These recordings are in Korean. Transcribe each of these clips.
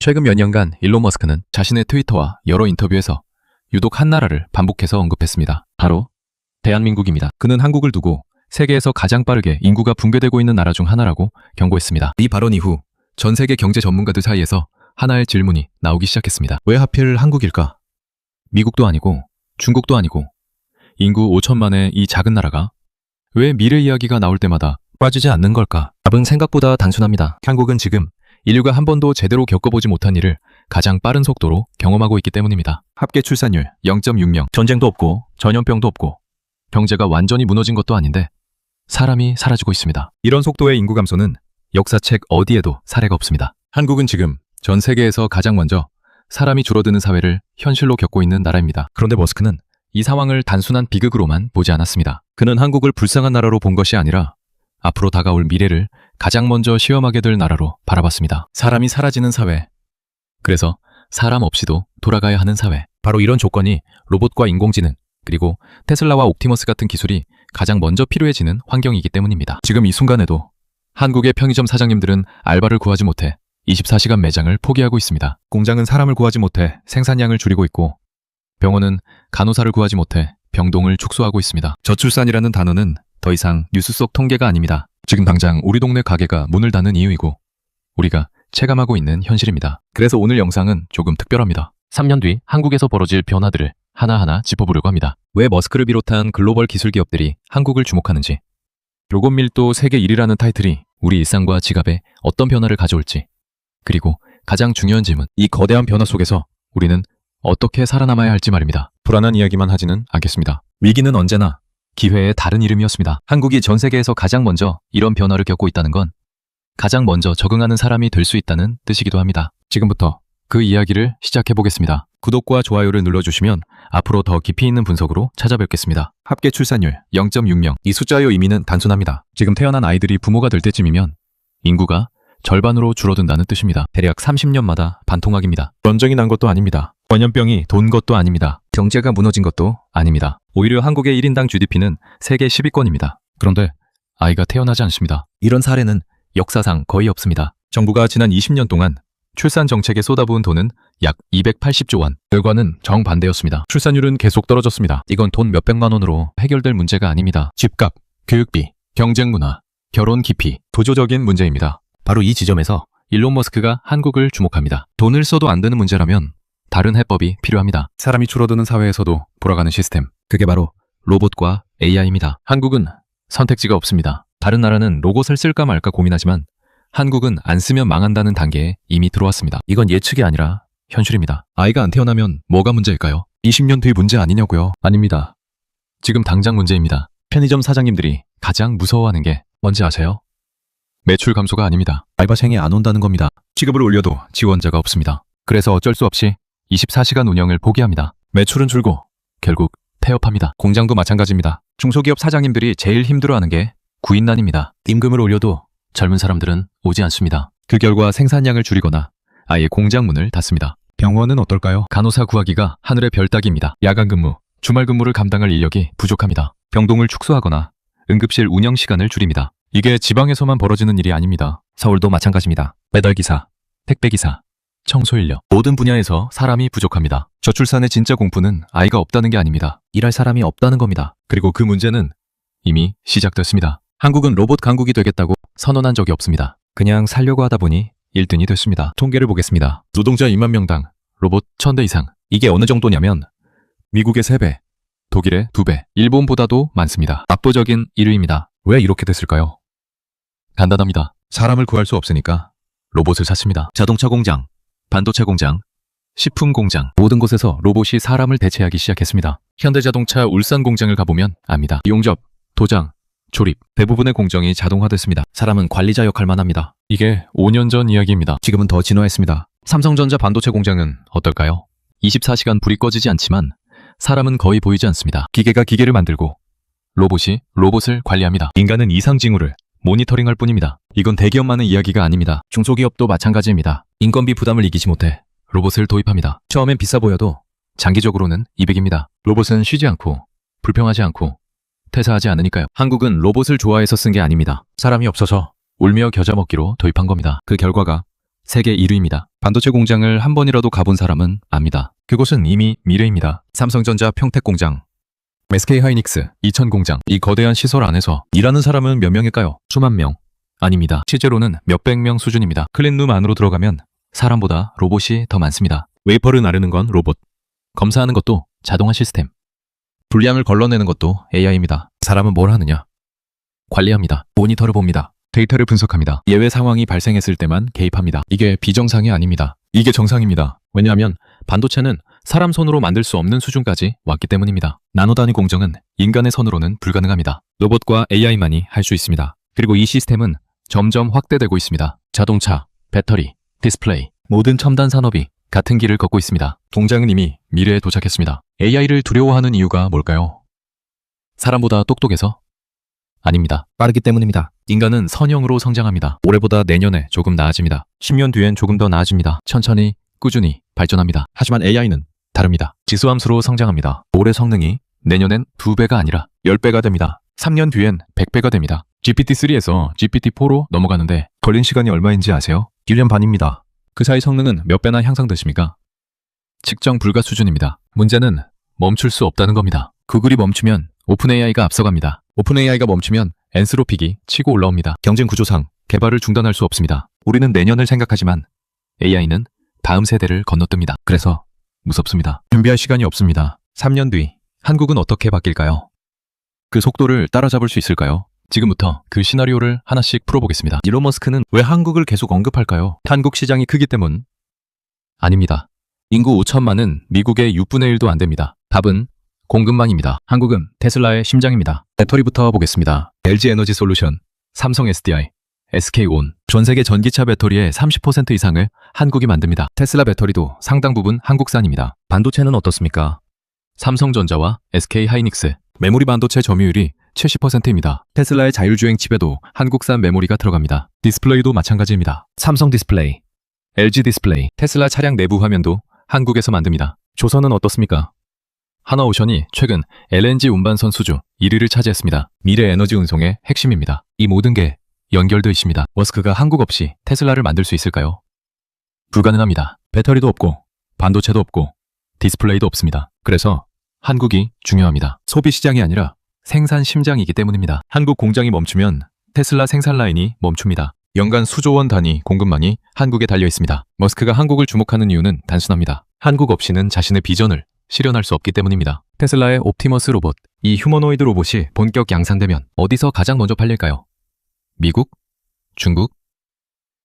최근 몇 년간 일론 머스크는 자신의 트위터와 여러 인터뷰에서 유독 한 나라를 반복해서 언급했습니다. 바로 대한민국입니다. 그는 한국을 두고 세계에서 가장 빠르게 인구가 붕괴되고 있는 나라 중 하나라고 경고했습니다. 이 발언 이후 전 세계 경제 전문가들 사이에서 하나의 질문이 나오기 시작했습니다. 왜 하필 한국일까? 미국도 아니고 중국도 아니고 인구 5천만의 이 작은 나라가 왜 미래 이야기가 나올 때마다 빠지지 않는 걸까? 답은 생각보다 단순합니다. 한국은 지금 인류가 한 번도 제대로 겪어보지 못한 일을 가장 빠른 속도로 경험하고 있기 때문입니다. 합계 출산율 0.6명, 전쟁도 없고 전염병도 없고 경제가 완전히 무너진 것도 아닌데 사람이 사라지고 있습니다. 이런 속도의 인구 감소는 역사책 어디에도 사례가 없습니다. 한국은 지금 전 세계에서 가장 먼저 사람이 줄어드는 사회를 현실로 겪고 있는 나라입니다. 그런데 머스크는 이 상황을 단순한 비극으로만 보지 않았습니다. 그는 한국을 불쌍한 나라로 본 것이 아니라 앞으로 다가올 미래를 가장 먼저 시험하게 될 나라로 바라봤습니다. 사람이 사라지는 사회. 그래서 사람 없이도 돌아가야 하는 사회. 바로 이런 조건이 로봇과 인공지능, 그리고 테슬라와 옵티머스 같은 기술이 가장 먼저 필요해지는 환경이기 때문입니다. 지금 이 순간에도 한국의 편의점 사장님들은 알바를 구하지 못해 24시간 매장을 포기하고 있습니다. 공장은 사람을 구하지 못해 생산량을 줄이고 있고 병원은 간호사를 구하지 못해 병동을 축소하고 있습니다. 저출산이라는 단어는 더 이상 뉴스 속 통계가 아닙니다. 지금 당장 우리 동네 가게가 문을 닫는 이유이고 우리가 체감하고 있는 현실입니다. 그래서 오늘 영상은 조금 특별합니다. 3년 뒤 한국에서 벌어질 변화들을 하나하나 짚어보려고 합니다. 왜 머스크를 비롯한 글로벌 기술 기업들이 한국을 주목하는지, 로봇 밀도 세계 1위라는 타이틀이 우리 일상과 지갑에 어떤 변화를 가져올지, 그리고 가장 중요한 질문, 이 거대한 변화 속에서 우리는 어떻게 살아남아야 할지 말입니다. 불안한 이야기만 하지는 않겠습니다. 위기는 언제나 기회의 다른 이름이었습니다. 한국이 전 세계에서 가장 먼저 이런 변화를 겪고 있다는 건 가장 먼저 적응하는 사람이 될 수 있다는 뜻이기도 합니다. 지금부터 그 이야기를 시작해보겠습니다. 구독과 좋아요를 눌러주시면 앞으로 더 깊이 있는 분석으로 찾아뵙겠습니다. 합계 출산율 0.6명. 이 숫자의 의미는 단순합니다. 지금 태어난 아이들이 부모가 될 때쯤이면 인구가 절반으로 줄어든다는 뜻입니다. 대략 30년마다 반통악입니다. 전쟁이 난 것도 아닙니다. 전염병이 돈 것도 아닙니다. 경제가 무너진 것도 아닙니다. 오히려 한국의 1인당 GDP는 세계 10위권입니다. 그런데 아이가 태어나지 않습니다. 이런 사례는 역사상 거의 없습니다. 정부가 지난 20년 동안 출산 정책에 쏟아부은 돈은 약 280조 원. 결과는 정반대였습니다. 출산율은 계속 떨어졌습니다. 이건 돈 몇백만 원으로 해결될 문제가 아닙니다. 집값, 교육비, 경쟁 문화, 결혼 기피, 구조적인 문제입니다. 바로 이 지점에서 일론 머스크가 한국을 주목합니다. 돈을 써도 안 되는 문제라면 다른 해법이 필요합니다. 사람이 줄어드는 사회에서도 돌아가는 시스템. 그게 바로 로봇과 AI입니다. 한국은 선택지가 없습니다. 다른 나라는 로봇을 쓸까 말까 고민하지만 한국은 안 쓰면 망한다는 단계에 이미 들어왔습니다. 이건 예측이 아니라 현실입니다. 아이가 안 태어나면 뭐가 문제일까요? 20년 뒤 문제 아니냐고요? 아닙니다. 지금 당장 문제입니다. 편의점 사장님들이 가장 무서워하는 게 뭔지 아세요? 매출 감소가 아닙니다. 알바생이 안 온다는 겁니다. 시급을 올려도 지원자가 없습니다. 그래서 어쩔 수 없이 24시간 운영을 포기합니다. 매출은 줄고 결국 폐업합니다. 공장도 마찬가지입니다. 중소기업 사장님들이 제일 힘들어하는 게 구인난입니다. 임금을 올려도 젊은 사람들은 오지 않습니다. 그 결과 생산량을 줄이거나 아예 공장 문을 닫습니다. 병원은 어떨까요? 간호사 구하기가 하늘의 별 따기입니다. 야간 근무, 주말 근무를 감당할 인력이 부족합니다. 병동을 축소하거나 응급실 운영 시간을 줄입니다. 이게 지방에서만 벌어지는 일이 아닙니다. 서울도 마찬가지입니다. 배달기사, 택배기사, 청소인력, 모든 분야에서 사람이 부족합니다. 저출산의 진짜 공포는 아이가 없다는 게 아닙니다. 일할 사람이 없다는 겁니다. 그리고 그 문제는 이미 시작됐습니다. 한국은 로봇 강국이 되겠다고 선언한 적이 없습니다. 그냥 살려고 하다 보니 1등이 됐습니다. 통계를 보겠습니다. 노동자 2만 명당 로봇 1000대 이상. 이게 어느 정도냐면 미국의 3배, 독일의 2배, 일본보다도 많습니다. 압도적인 1위입니다. 왜 이렇게 됐을까요? 간단합니다. 사람을 구할 수 없으니까 로봇을 샀습니다. 자동차 공장, 반도체 공장, 식품 공장, 모든 곳에서 로봇이 사람을 대체하기 시작했습니다. 현대자동차 울산 공장을 가보면 압니다. 용접, 도장, 조립, 대부분의 공정이 자동화됐습니다. 사람은 관리자 역할만 합니다. 이게 5년 전 이야기입니다. 지금은 더 진화했습니다. 삼성전자 반도체 공장은 어떨까요? 24시간 불이 꺼지지 않지만 사람은 거의 보이지 않습니다. 기계가 기계를 만들고 로봇이 로봇을 관리합니다. 인간은 이상 징후를 모니터링할 뿐입니다. 이건 대기업만의 이야기가 아닙니다. 중소기업도 마찬가지입니다. 인건비 부담을 이기지 못해 로봇을 도입합니다. 처음엔 비싸 보여도 장기적으로는 이득입니다. 로봇은 쉬지 않고 불평하지 않고 퇴사하지 않으니까요. 한국은 로봇을 좋아해서 쓴 게 아닙니다. 사람이 없어서 울며 겨자 먹기로 도입한 겁니다. 그 결과가 세계 1위입니다. 반도체 공장을 한 번이라도 가본 사람은 압니다. 그곳은 이미 미래입니다. 삼성전자 평택공장, SK하이닉스, 이천공장, 이 거대한 시설 안에서 일하는 사람은 몇 명일까요? 수만 명. 아닙니다. 실제로는 몇백 명 수준입니다. 클린룸 안으로 들어가면 사람보다 로봇이 더 많습니다. 웨이퍼를 나르는 건 로봇, 검사하는 것도 자동화 시스템, 분량을 걸러내는 것도 AI입니다. 사람은 뭘 하느냐? 관리합니다. 모니터를 봅니다. 데이터를 분석합니다. 예외 상황이 발생했을 때만 개입합니다. 이게 비정상이 아닙니다. 이게 정상입니다. 왜냐하면 반도체는 사람 손으로 만들 수 없는 수준까지 왔기 때문입니다. 나노 단위 공정은 인간의 손으로는 불가능합니다. 로봇과 AI만이 할 수 있습니다. 그리고 이 시스템은 점점 확대되고 있습니다. 자동차, 배터리, 디스플레이, 모든 첨단 산업이 같은 길을 걷고 있습니다. 공장은 이미 미래에 도착했습니다. AI를 두려워하는 이유가 뭘까요? 사람보다 똑똑해서? 아닙니다. 빠르기 때문입니다. 인간은 선형으로 성장합니다. 올해보다 내년에 조금 나아집니다. 10년 뒤엔 조금 더 나아집니다. 천천히, 꾸준히 발전합니다. 하지만 AI는 다릅니다. 지수함수로 성장합니다. 올해 성능이 내년엔 2배가 아니라 10배가 됩니다. 3년 뒤엔 100배가 됩니다. GPT-3에서 GPT-4로 넘어가는데 걸린 시간이 얼마인지 아세요? 1년 반입니다. 그 사이 성능은 몇 배나 향상되십니까? 측정 불가 수준입니다. 문제는 멈출 수 없다는 겁니다. 구글이 멈추면 오픈AI가 앞서갑니다. 오픈AI가 멈추면 엔스로픽이 치고 올라옵니다. 경쟁 구조상 개발을 중단할 수 없습니다. 우리는 내년을 생각하지만 AI는 다음 세대를 건너뜹니다. 그래서 무섭습니다. 준비할 시간이 없습니다. 3년 뒤 한국은 어떻게 바뀔까요? 그 속도를 따라잡을 수 있을까요? 지금부터 그 시나리오를 하나씩 풀어보겠습니다. 일론 머스크는 왜 한국을 계속 언급할까요? 한국 시장이 크기 때문? 아닙니다. 인구 5천만은 미국의 6분의 1도 안 됩니다. 답은 공급망입니다. 한국은 테슬라의 심장입니다. 배터리부터 보겠습니다. LG 에너지 솔루션, 삼성 SDI, SK온. 전 세계 전기차 배터리의 30% 이상을 한국이 만듭니다. 테슬라 배터리도 상당 부분 한국산입니다. 반도체는 어떻습니까? 삼성전자와 SK하이닉스. 메모리 반도체 점유율이 70%입니다. 테슬라의 자율주행 칩에도 한국산 메모리가 들어갑니다. 디스플레이도 마찬가지입니다. 삼성 디스플레이, LG 디스플레이, 테슬라 차량 내부 화면도 한국에서 만듭니다. 조선은 어떻습니까? 하나오션이 최근 LNG 운반선 수주 1위를 차지했습니다. 미래 에너지 운송의 핵심입니다. 이 모든 게 연결되어 있습니다. 머스크가 한국 없이 테슬라를 만들 수 있을까요? 불가능합니다. 배터리도 없고 반도체도 없고 디스플레이도 없습니다. 그래서 한국이 중요합니다. 소비 시장이 아니라 생산 심장이기 때문입니다. 한국 공장이 멈추면 테슬라 생산 라인이 멈춥니다. 연간 수조 원 단위 공급망이 한국에 달려 있습니다. 머스크가 한국을 주목하는 이유는 단순합니다. 한국 없이는 자신의 비전을 실현할 수 없기 때문입니다. 테슬라의 옵티머스 로봇, 이 휴머노이드 로봇이 본격 양산되면 어디서 가장 먼저 팔릴까요? 미국? 중국?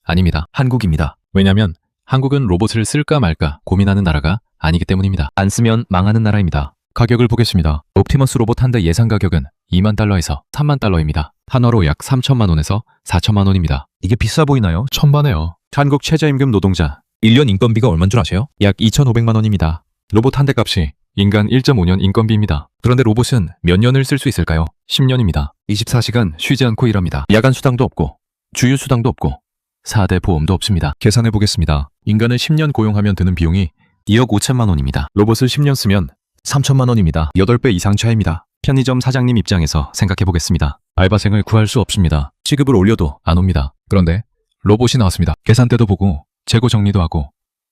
아닙니다. 한국입니다. 왜냐하면 한국은 로봇을 쓸까 말까 고민하는 나라가 아니기 때문입니다. 안 쓰면 망하는 나라입니다. 가격을 보겠습니다. 옵티머스 로봇 한 대 예상 가격은 2만 달러에서 3만 달러입니다. 한화로 약 3천만 원에서 4천만 원입니다. 이게 비싸 보이나요? 천만에요. 한국 최저임금 노동자 1년 인건비가 얼마인 줄 아세요? 약 2,500만 원입니다. 로봇 한 대 값이 인간 1.5년 인건비입니다. 그런데 로봇은 몇 년을 쓸 수 있을까요? 10년입니다. 24시간 쉬지 않고 일합니다. 야간 수당도 없고 주유 수당도 없고 4대 보험도 없습니다. 계산해 보겠습니다. 인간을 10년 고용하면 드는 비용이 2억 5천만 원입니다. 로봇을 10년 쓰면 3천만 원입니다. 8배 이상 차이입니다. 편의점 사장님 입장에서 생각해 보겠습니다. 알바생을 구할 수 없습니다. 시급을 올려도 안 옵니다. 그런데 로봇이 나왔습니다. 계산대도 보고 재고 정리도 하고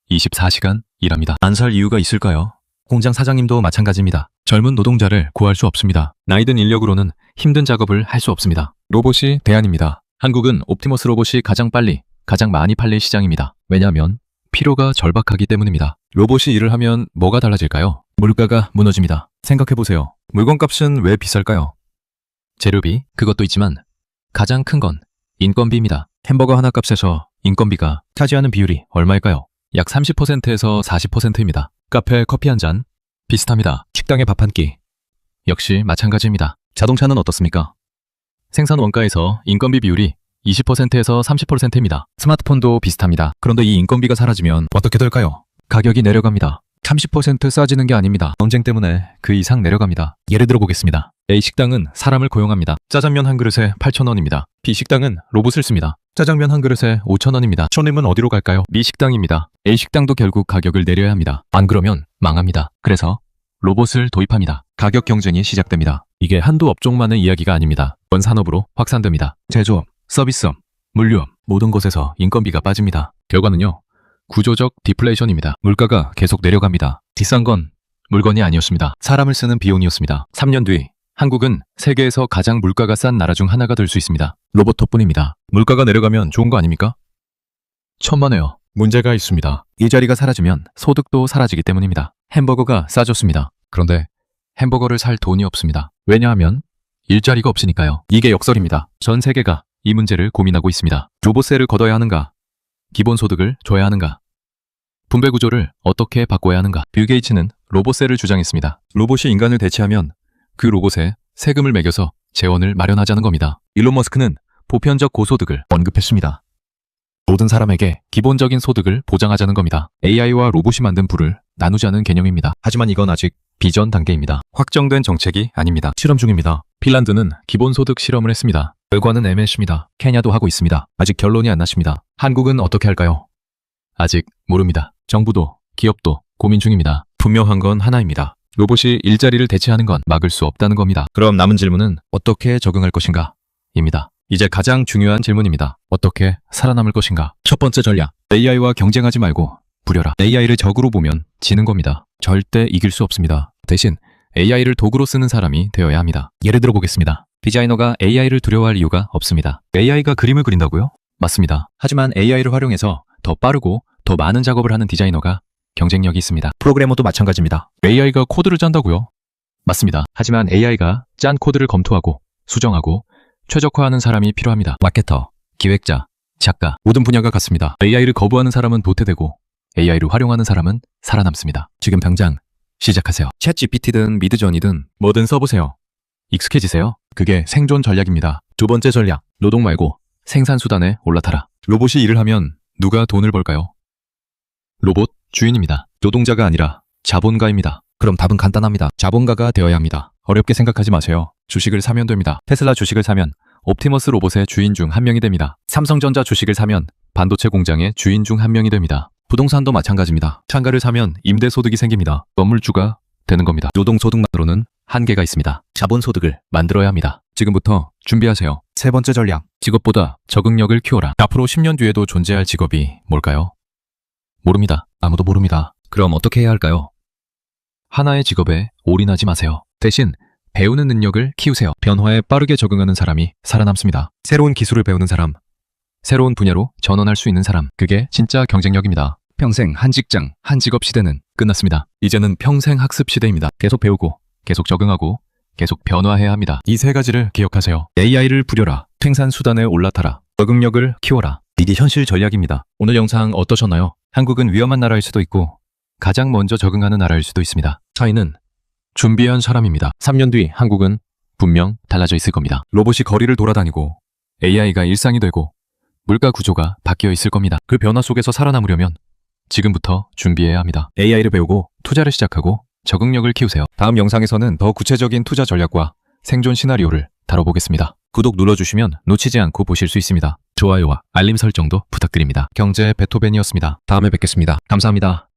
24시간 일합니다. 안 살 이유가 있을까요? 공장 사장님도 마찬가지입니다. 젊은 노동자를 구할 수 없습니다. 나이 든 인력으로는 힘든 작업을 할 수 없습니다. 로봇이 대안입니다. 한국은 옵티머스 로봇이 가장 빨리, 가장 많이 팔릴 시장입니다. 왜냐하면 필요가 절박하기 때문입니다. 로봇이 일을 하면 뭐가 달라질까요? 물가가 무너집니다. 생각해보세요. 물건값은 왜 비쌀까요? 재료비, 그것도 있지만 가장 큰 건 인건비입니다. 햄버거 하나 값에서 인건비가 차지하는 비율이 얼마일까요? 약 30%에서 40%입니다. 카페 커피 한 잔 비슷합니다. 식당에 밥 한 끼 역시 마찬가지입니다. 자동차는 어떻습니까? 생산 원가에서 인건비 비율이 20%에서 30%입니다. 스마트폰도 비슷합니다. 그런데 이 인건비가 사라지면 어떻게 될까요? 가격이 내려갑니다. 30% 싸지는 게 아닙니다. 경쟁 때문에 그 이상 내려갑니다. 예를 들어 보겠습니다. A식당은 사람을 고용합니다. 짜장면 한 그릇에 8,000원입니다. B식당은 로봇을 씁니다. 짜장면 한 그릇에 5,000원입니다. 손님은 어디로 갈까요? B식당입니다. A식당도 결국 가격을 내려야 합니다. 안 그러면 망합니다. 그래서 로봇을 도입합니다. 가격 경쟁이 시작됩니다. 이게 한두 업종만의 이야기가 아닙니다. 전 산업으로 확산됩니다. 제조업, 서비스업, 물류, 모든 것에서 인건비가 빠집니다. 결과는요, 구조적 디플레이션입니다. 물가가 계속 내려갑니다. 비싼 건 물건이 아니었습니다. 사람을 쓰는 비용이었습니다. 3년 뒤 한국은 세계에서 가장 물가가 싼 나라 중 하나가 될 수 있습니다. 로봇 덕분입니다. 물가가 내려가면 좋은 거 아닙니까? 천만에요. 문제가 있습니다. 일자리가 사라지면 소득도 사라지기 때문입니다. 햄버거가 싸졌습니다. 그런데 햄버거를 살 돈이 없습니다. 왜냐하면 일자리가 없으니까요. 이게 역설입니다. 전 세계가 이 문제를 고민하고 있습니다. 로봇세를 걷어야 하는가? 기본소득을 줘야 하는가? 분배구조를 어떻게 바꿔야 하는가? 빌 게이츠는 로봇세를 주장했습니다. 로봇이 인간을 대체하면 그 로봇에 세금을 매겨서 재원을 마련하자는 겁니다. 일론 머스크는 보편적 고소득을 언급했습니다. 모든 사람에게 기본적인 소득을 보장하자는 겁니다. AI와 로봇이 만든 부를 나누자는 개념입니다. 하지만 이건 아직 비전 단계입니다. 확정된 정책이 아닙니다. 실험 중입니다. 핀란드는 기본소득 실험을 했습니다. 결과는 애매했습니다. 케냐도 하고 있습니다. 아직 결론이 안 났습니다. 한국은 어떻게 할까요? 아직 모릅니다. 정부도 기업도 고민 중입니다. 분명한 건 하나입니다. 로봇이 일자리를 대체하는 건 막을 수 없다는 겁니다. 그럼 남은 질문은 어떻게 적응할 것인가? 입니다. 이제 가장 중요한 질문입니다. 어떻게 살아남을 것인가? 첫 번째 전략. AI와 경쟁하지 말고 부려라. AI를 적으로 보면 지는 겁니다. 절대 이길 수 없습니다. 대신 AI를 도구로 쓰는 사람이 되어야 합니다. 예를 들어 보겠습니다. 디자이너가 AI를 두려워할 이유가 없습니다. AI가 그림을 그린다고요? 맞습니다. 하지만 AI를 활용해서 더 빠르고 더 많은 작업을 하는 디자이너가 경쟁력이 있습니다. 프로그래머도 마찬가지입니다. AI가 코드를 짠다고요? 맞습니다. 하지만 AI가 짠 코드를 검토하고 수정하고 최적화하는 사람이 필요합니다. 마케터, 기획자, 작가, 모든 분야가 같습니다. AI를 거부하는 사람은 도태되고 AI를 활용하는 사람은 살아남습니다. 지금 당장 시작하세요. 챗 GPT든 미드저니든 뭐든 써보세요. 익숙해지세요. 그게 생존 전략입니다. 두 번째 전략, 노동 말고 생산수단에 올라타라. 로봇이 일을 하면 누가 돈을 벌까요? 로봇 주인입니다. 노동자가 아니라 자본가입니다. 그럼 답은 간단합니다. 자본가가 되어야 합니다. 어렵게 생각하지 마세요. 주식을 사면 됩니다. 테슬라 주식을 사면 옵티머스 로봇의 주인 중 한 명이 됩니다. 삼성전자 주식을 사면 반도체 공장의 주인 중 한 명이 됩니다. 부동산도 마찬가지입니다. 상가를 사면 임대소득이 생깁니다. 건물주가 되는 겁니다. 노동소득만으로는 한계가 있습니다. 자본소득을 만들어야 합니다. 지금부터 준비하세요. 세 번째 전략. 직업보다 적응력을 키워라. 앞으로 10년 뒤에도 존재할 직업이 뭘까요? 모릅니다. 아무도 모릅니다. 그럼 어떻게 해야 할까요? 하나의 직업에 올인하지 마세요. 대신 배우는 능력을 키우세요. 변화에 빠르게 적응하는 사람이 살아남습니다. 새로운 기술을 배우는 사람, 새로운 분야로 전환할 수 있는 사람, 그게 진짜 경쟁력입니다. 평생 한 직장, 한 직업 시대는 끝났습니다. 이제는 평생 학습 시대입니다. 계속 배우고, 계속 적응하고, 계속 변화해야 합니다. 이 세 가지를 기억하세요. AI를 부려라. 생산 수단에 올라타라. 적응력을 키워라. 이게 현실 전략입니다. 오늘 영상 어떠셨나요? 한국은 위험한 나라일 수도 있고 가장 먼저 적응하는 나라일 수도 있습니다. 차이는 준비한 사람입니다. 3년 뒤 한국은 분명 달라져 있을 겁니다. 로봇이 거리를 돌아다니고 AI가 일상이 되고 물가 구조가 바뀌어 있을 겁니다. 그 변화 속에서 살아남으려면 지금부터 준비해야 합니다. AI를 배우고 투자를 시작하고 적응력을 키우세요. 다음 영상에서는 더 구체적인 투자 전략과 생존 시나리오를 다뤄보겠습니다. 구독 눌러주시면 놓치지 않고 보실 수 있습니다. 좋아요와 알림 설정도 부탁드립니다. 경제 베토벤이었습니다. 다음에 뵙겠습니다. 감사합니다.